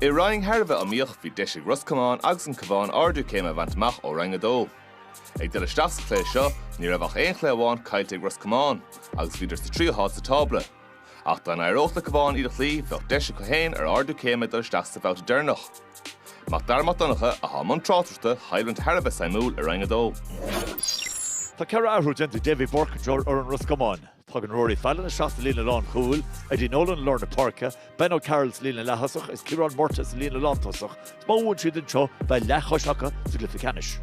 I Roinn Harbh an míoch bhí deisig Roscommon agus an Cabhán-0-20 bhaintach ó Rangedó. Ag de isteach sa chlé seo, ní raibh aon chlé amháin caiilte ag Roscommon, agus bhí sa tríotáid sa tabla. Ach tá éireachta Cabhán iad chlí bheadh deisig go héin ar 0-20 de isteach sa bhabhta dearnach. Mac darmad donnacha a háman trátarta Highland Harbh sa múl ar Rangedó. Tá ceithre áhrú dénta David Borcajour ar an Roscommon. Tá an Rory Fallon a seasta lína lán chúil, a dí nólan lorna parca, Ben O'Carroll's lína lehasach, is Ciarán Mortas lína lántasach, máhain siad an seo bei lechoiseacha sa glyficanis.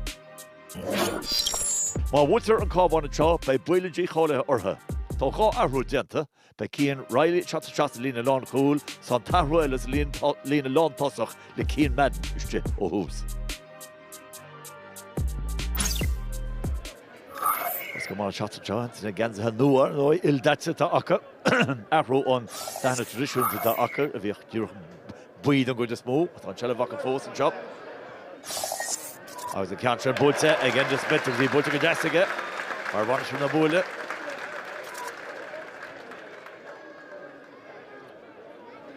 Má bhaintear an Cabhán an seo bei Buaicphointí cholathe ortha. Tá gá áhrú dénta bei Cian Riley seasta lína lán chúil, san tathruil is lína lántasach le Cian Madden iste ó hús. Comáin shot chance against Hanua no il datse ta akka afro on dana tradition to da akka of your buid and go just move on Chelevaka force and chop. I was the counter Buaicphointí again just better the Buaicphointí Jessica or one from the bullet.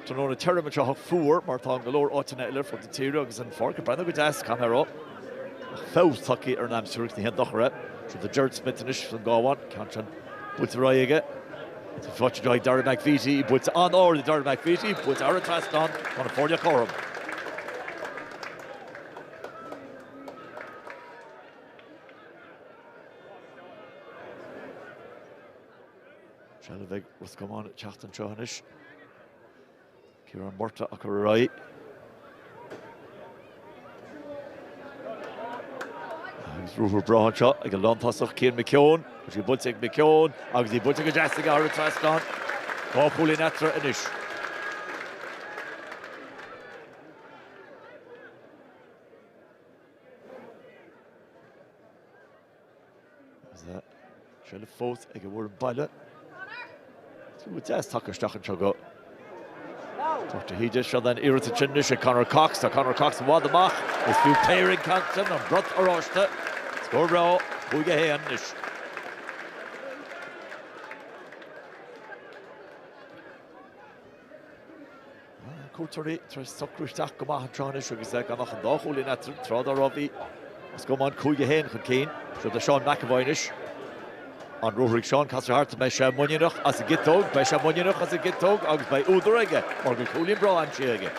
To know the tournament of 4 Martin Galore Otteneller from the T-Rugs and Fork Brandon Gudas camera up. Fous tucky or nam suruk the head dochre. So the Jared Smith and from Cavan, Cavan Buaicphointí again. So watch joy Darren McVitie, Buaicphointí on or the Darren McVitie, Buaicphointí our test on a 40 quorum. Shelvig Roscommon Chachtan Chahanish. Ciarán Morta Akarai. Rúthar Brahan seo ag an lántasach Cian McKeown, sí Buaicphointí McKeown, agus í Buaicphointí Jessica ar a trasán. Gá púlí netra inis. Sele fós ag a bhfuir baile. Buaicphointí takeirsteach an seo go. Dr. Híide seo then iirita tinnis ag Conor Cox, tá Conor Cox bhád amach, is fiú pairing Canton an brot aráiste. Score bra, chuige héan is. Cúirtarí tras socrúisteach go maith an tránis agus ag annach an dáchúlí netra trád a robbí. Roscommon chuige héan chun cín, seo de Sean McAvoynish. An Rohrig Sean Castle Hart bei sé muineach as a gitóg, bei sé muineach as a gitóg agus bei údar aige, mar go chúlín bra an si aige.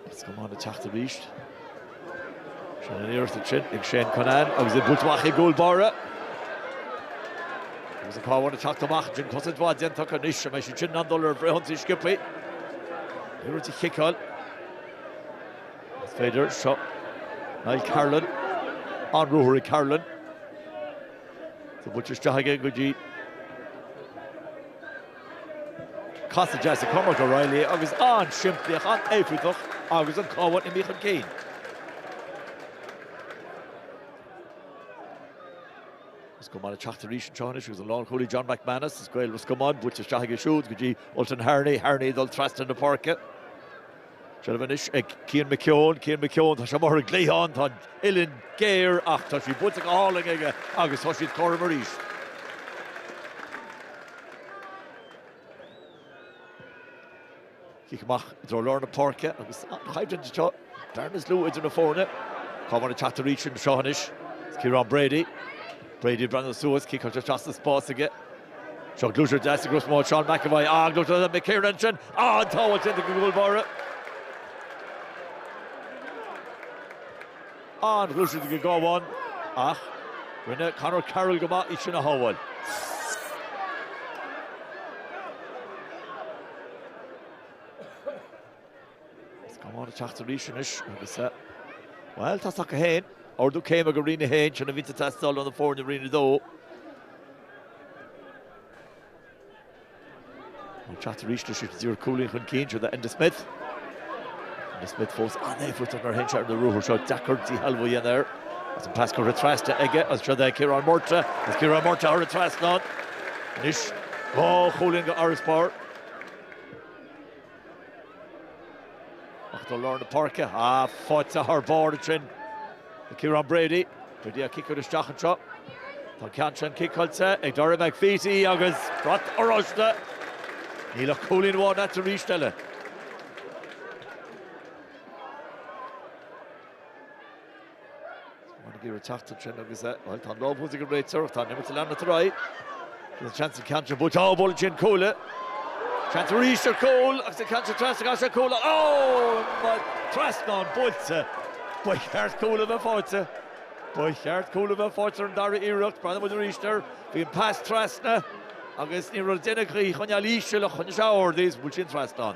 Roscommon a teachta ríist. Sean an iirta sin ag Shane Conan agus a Buaicphointí gúil bara. Agus a Cabhán a teachta amach gin cosad bhád déntaach an is, a mé sin an dul ar bhreithantí scipaí. Iirta chiáil. Féidir seo Niall Carlin an Rúthaí Carlin. Tá Buaicphointí aige go dtí Casa Jessica Cormac O'Reilly agus an siimplíoch an éifritach agus an Cabhán i míchan céin. Roscommon a teachta ríis an teánis agus an lán chulaí John McManus is gael Roscommon Buaicphointí aige siúd go dtí Ultan Harney dul trasta na parca. Shelvanish ag Cian McKeown tá sé mar gléán tá Ilan Géir ach tá sí Buaicphointí háling aige agus tá siad chomh mar ríis. Cíceamach dro lár na parca agus chaidrin seo darnas lú idir na fórne. Cabhán a teachta ríis an seohanis. Ciarán Brady Brandon Suas cíceam te teasta spás aige. Seo glúisear deasa grosmá Sean McAvoy glúisear a McKieran sin an táhail sin go gúil bara. An glúisear go Cabhán ach rinne Conor Carroll go maith sin a hábhail. Cabhán a teachta ríis inis agus well tá take a héin ordú céim a go rina héin sin a bhíte testáil an na fórne rina dó. Teachta ríis si dúr cúlaí chun cín seo Enda Smith. Enda Smith fós an éifritach ar héin sear na rúthar seo deacairtí halbha dhéana air. As an pascal retrasta aige as seo de Ciarán Morta. As Ciarán Morta ar retrasná. Nis chulainn go Araspar. Ach dá lár na parca fáilte th báir sin. Ciarán Brady a kick out isteach an seo. Tá Canchan kickolta, ag Dara McPheety agus brat orosda. Níl cooling one at the restelle. Want to give a tacht to Trent agus well tan lob was a great surf tan nimmer to land at the right. There's a chance of Canchan but ball chin Cola. Chance to reach the goal, as the Canchan tries to go to Cola. Oh, but Trasnon Bulta. Buaicphointí Cola the Forza. Buaicphointí Cola the Forza and Dara Iraq, brother with the Richter, being past Trasna. Agus ní rud déine chrí chun líise le chun seáir dés bhfuil sin Trasnon.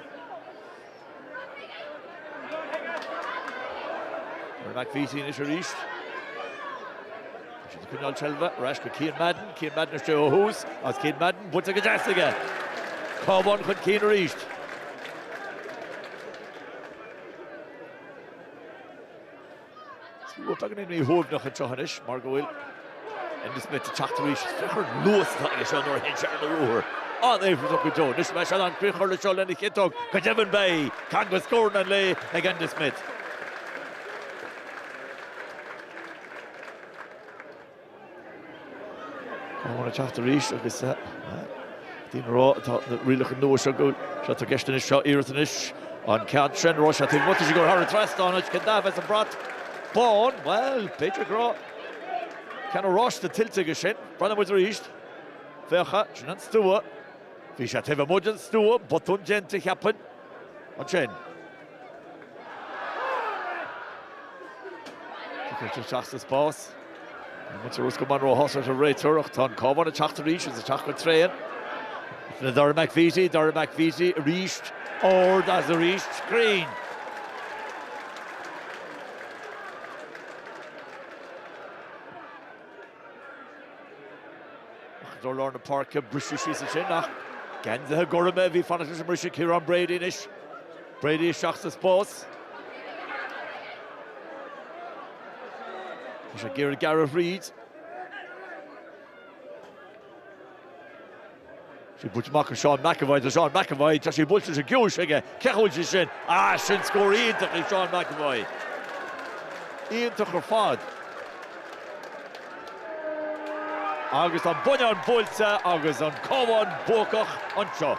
McPheety is a ríist. Sin cúnal selva, rais go Cian Madden is teo hús, as Cian Madden bút a go deasige. Cabhán chun Cian a ríist. Sbúr tagan in í húb nach an seochanis, mar go bhfuil. En dus met de chachterish, ver los dat je zo door heen de roer. Ah, even zo goed doen. Dus wij zijn aan het de show en ik hit ook. Cavan bij, kan we scoren en lay again de Smith. Gewoon een chachterish, ook is die rood dat really genoeg zo goed. Zat er gisteren is zo eerder is aan Canchan Rosh. I think what is he going hard rest on it? Can that as a brat? Born, well, Peter Groh. Can rush the tilting geschehen, Brandon was reached. Vercha, schon Stuhe. Wie hat er modern Stuhe, but ungent happen. Und schön. Ich schachst das Pass. Moet je Roscommon Rojas uit een rij terug. Dan Cavan het schacht reach, is het schacht met trainen. Dara McPheety reached, or that's the reached screen. Door Lorna Park, British is it nach. Gan the Gorme, vi fann it British here on Brady ish. Brady shachs the Spórt. Gareth Reid. She puts Mark Sean McAvoy, just she bulches a goose again. Kechol shin. Ah, shin score in to Sean McAvoy. Ian took her fad. Agus an Bunyan Bulta, agus an Cavan Bócach an seo.